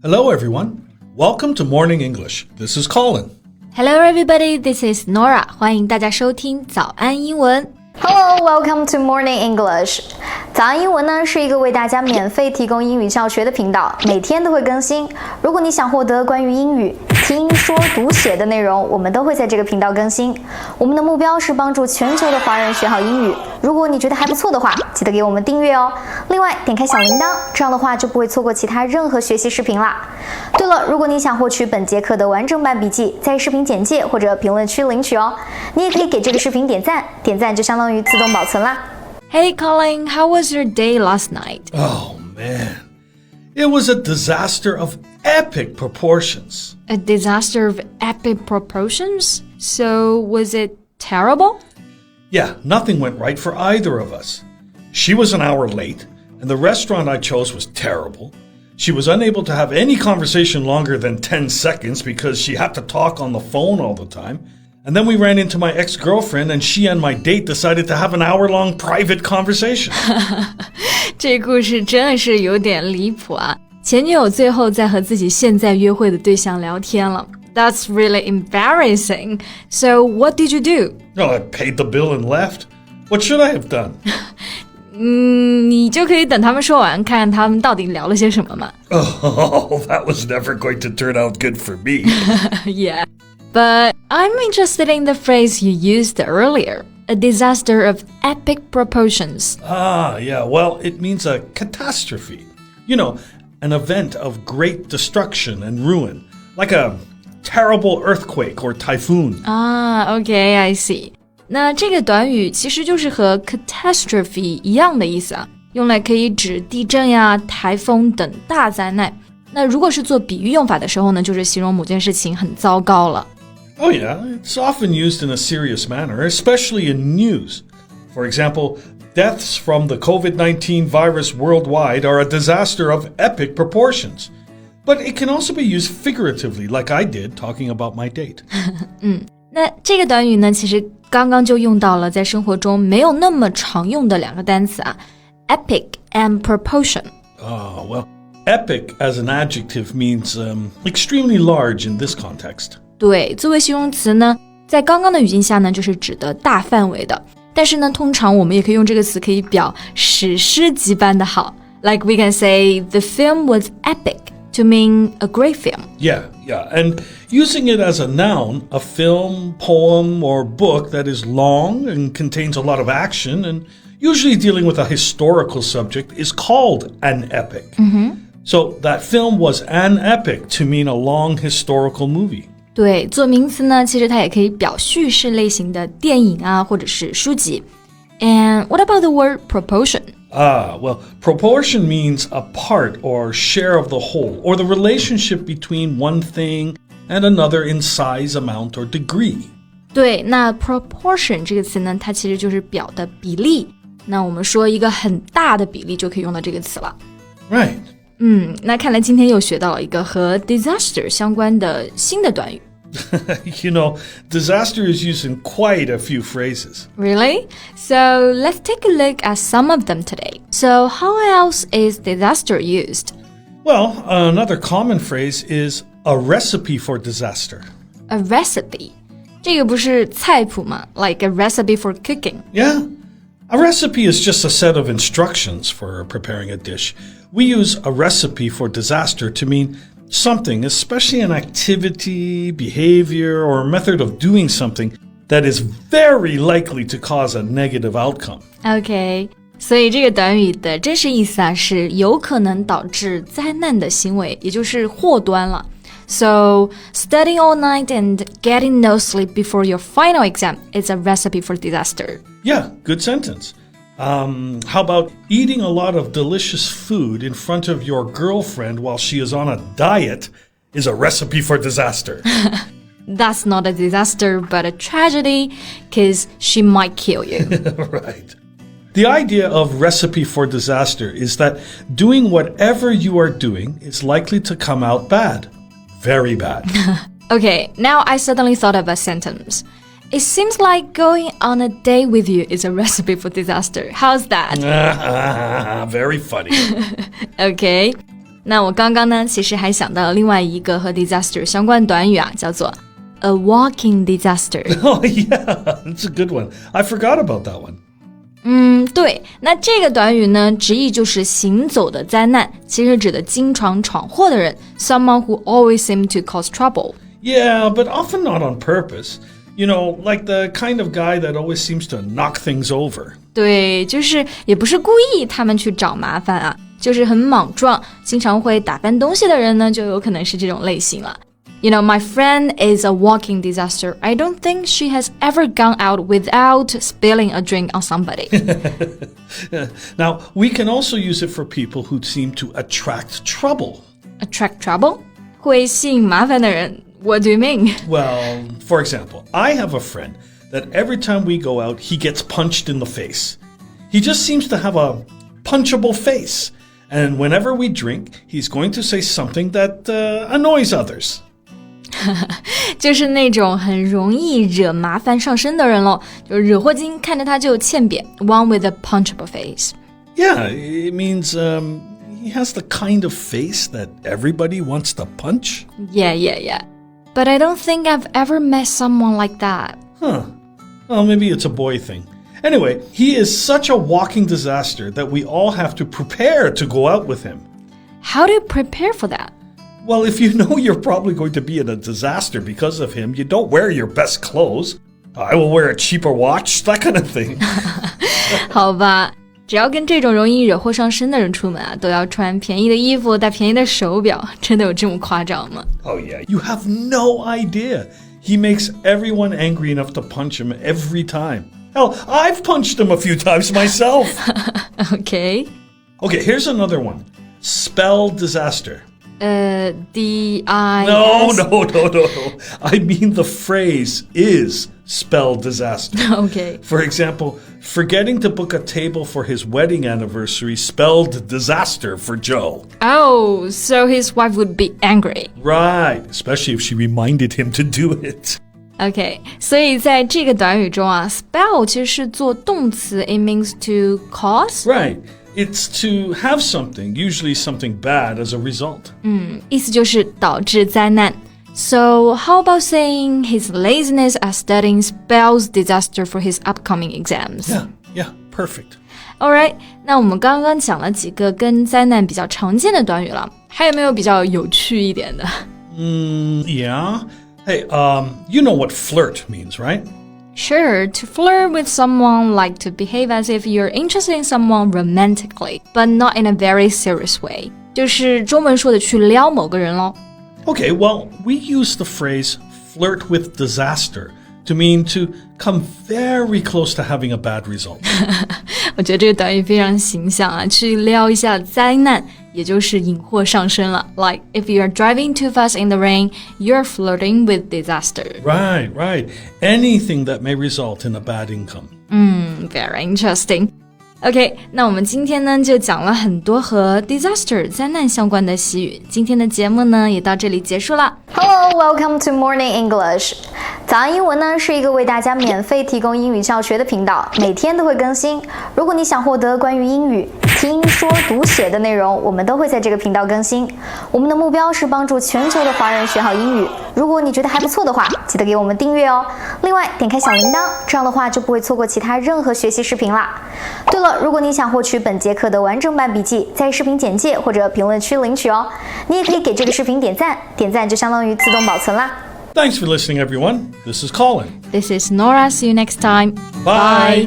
Hello, everyone. Welcome to Morning English. This is Colin. Hello, everybody. This is Nora. 欢迎大家收听早安英文。Hello, welcome to Morning English. 早安英文呢是一个为大家免费提供英语教学的频道，每天都会更新。如果你想获得关于英语听说读写的内容，我们都会在这个频道更新。我们的目标是帮助全球的华人学好英语。如果你觉得还不错的话，记得给我们订阅哦。另外，点开小铃铛，这样的话就不会错过其他任何学习视频啦。对了，如果你想获取本节课的完整版笔记，在视频简介或者评论区领取哦。你也可以给这个视频点赞，点赞就相当于自动保存啦。Hey, Colin, how was your day last night? Oh, man. It was a disaster of epic proportions. A disaster of epic proportions? So, was it terrible? Yeah, nothing went right for either of us. She was an hour late, and the restaurant I chose was terrible. She was unable to have any conversation longer than 10 seconds because she had to talk on the phone all the time. And then we ran into my ex-girlfriend, and she and my date decided to have an hour-long private conversation. 这故事真的是有点离谱啊！前女友最后在和自己现在约会的对象聊天了。That's really embarrassing. So, what did you do? No, I paid the bill and left. What should I have done? 你就可以等他们说完，看看他们到底聊了些什么嘛。Oh, that was never going to turn out good for me. Yeah. But I'm interested in the phrase you used earlier, a disaster of epic proportions. Ah, yeah, well, it means a catastrophe. You know, an event of great destruction and ruin, like a terrible earthquake or typhoon. Okay, I see. 那这个短语其实就是和 catastrophe 一样的意思啊，用来可以指地震呀、台风等大灾难。那如果是做比喻用法的时候呢，就是形容某件事情很糟糕了。Oh, yeah, it's often used in a serious manner, especially in news. For example, deaths from the COVID-19 virus worldwide are a disaster of epic proportions. But it can also be used figuratively, like I did talking about my date. 那这个短语呢，其实刚刚就用到了在生活中没有那么常用的两个单词啊 ，epic and proportion. Oh, well, epic as an adjective means extremely large in this context. 对，作为形容词呢，在刚刚的语境下呢，就是指的大范围的。但是呢，通常我们也可以用这个词可以表史诗级般的好。Like we can say the film was epic to mean a great film. Yeah. And using it as a noun, a film, poem, or book that is long and contains a lot of action and usually dealing with a historical subject is called an epic. So that film was an epic to mean a long historical movie. 对，做名词呢，其实它也可以表叙事类型的电影啊，或者是书籍。And what about the word proportion? Well, proportion means a part or share of the whole, or the relationship between one thing and another in size, amount, or degree. 对，那 proportion 这个词呢，它其实就是表的比例。那我们说一个很大的比例就可以用到这个词了。Right. 那看来今天又学到了一个和 disaster 相关的新的短语。You know, disaster is used in quite a few phrases. Really? So let's take a look at some of them today. So how else is disaster used? Well, another common phrase is a recipe for disaster. A recipe. 这个不是菜谱吗？ Like a recipe for cooking. Yeah. A recipe is just a set of instructions for preparing a dish. We use a recipe for disaster to mean something, especially an activity, behavior, or method of doing something that is very likely to cause a negative outcome. Okay. 所以这个短语的真实意思啊，是有可能导致灾难的行为，也就是祸端了。So, studying all night and getting no sleep before your final exam is a recipe for disaster. Yeah, good sentence. How about eating a lot of delicious food in front of your girlfriend while she is on a diet is a recipe for disaster. That's not a disaster, but a tragedy, because she might kill you. Right. The idea of recipe for disaster is that doing whatever you are doing is likely to come out bad. Very bad. Okay, now I suddenly thought of a sentence. It seems like going on a date with you is a recipe for disaster. How's that? Very funny. Okay. 那我刚刚呢，其实还想到了另外一个和 disaster 相关的短语啊，叫做 a walking disaster. Oh, yeah, that's a good one. I forgot about that one. 对，那这个短语呢，直译就是行走的灾难，其实指的经常闯祸的人 ，someone who always seems to cause trouble. Yeah, but often not on purpose. You know, like the kind of guy that always seems to knock things over. 对，就是也不是故意他们去找麻烦啊，就是很莽撞，经常会打翻东西的人呢，就有可能是这种类型了。You know, my friend is a walking disaster. I don't think she has ever gone out without spilling a drink on somebody. Now, we can also use it for people who seem to attract trouble. Attract trouble? 会吸引麻烦的人。What do you mean? Well, for example, I have a friend that every time we go out, he gets punched in the face. He just seems to have a punchable face. And whenever we drink, he's going to say something that annoys others. 就是那种很容易惹麻烦上身的人咯，就惹祸精，看着他就欠扁 One with a punchable face. Yeah, it means he has the kind of face that everybody wants to punch. Yeah. But I don't think I've ever met someone like that. Huh. Well, maybe it's a boy thing. Anyway, he is such a walking disaster that we all have to prepare to go out with him. How do you prepare for that? Well, if you know you're probably going to be in a disaster because of him, you don't wear your best clothes. I will wear a cheaper watch, that kind of thing. 好吧，只要跟这种容易惹祸上身的人出门啊，都要穿便宜的衣服，戴便宜的手表，真的有这么夸张吗？ Oh yeah, you have no idea. He makes everyone angry enough to punch him every time. Hell, I've punched him a few times myself. Okay, here's another one. Spell disaster. D-I-S... No. I mean the phrase is spell disaster. Okay. For example, forgetting to book a table for his wedding anniversary spelled disaster for Joe. Oh, so his wife would be angry. Right, especially if she reminded him to do it. Okay, 所以在这个短语中啊 spell 其实是做动词 it means to cause. Right. It's to have something, usually something bad as a result. 意思就是导致灾难。So how about saying his laziness at studying spells disaster for his upcoming exams? Yeah, perfect. Alright, 那我们刚刚讲了几个跟灾难比较常见的短语了，还有没有比较有趣一点的Yeah. Hey, you know what flirt means, right? Sure, to flirt with someone like to behave as if you're interested in someone romantically, but not in a very serious way. 就是中文说的去撩某个人咯。Okay, well, we use the phrase flirt with disaster to mean to come very close to having a bad result. 我觉得这个短语非常形象啊，去撩一下灾难，也就是引祸上身了。Like, if you're driving too fast in the rain, you're flirting with disaster. Right. Anything that may result in a bad income. Very interesting. OK, 那我们今天呢就讲了很多和 disaster 灾难相关的习语。今天的节目呢也到这里结束了。Hello, welcome to Morning English. 早安英文呢是一个为大家免费提供英语教学的频道，每天都会更新。如果你想获得关于英语听说读写的内容，我们都会在这个频道更新。我们的目标是帮助全球的华人学好英语。如果你觉得还不错的话，记得给我们订阅哦。另外，点开小铃铛，这样的话就不会错过其他任何学习视频啦。对了，如果你想获取本节课的完整版笔记，在视频简介或者评论区领取哦。你也可以给这个视频点赞，点赞就相当于自动保存啦。Thanks for listening, everyone. This is Colin. This is Nora. See you next time. Bye.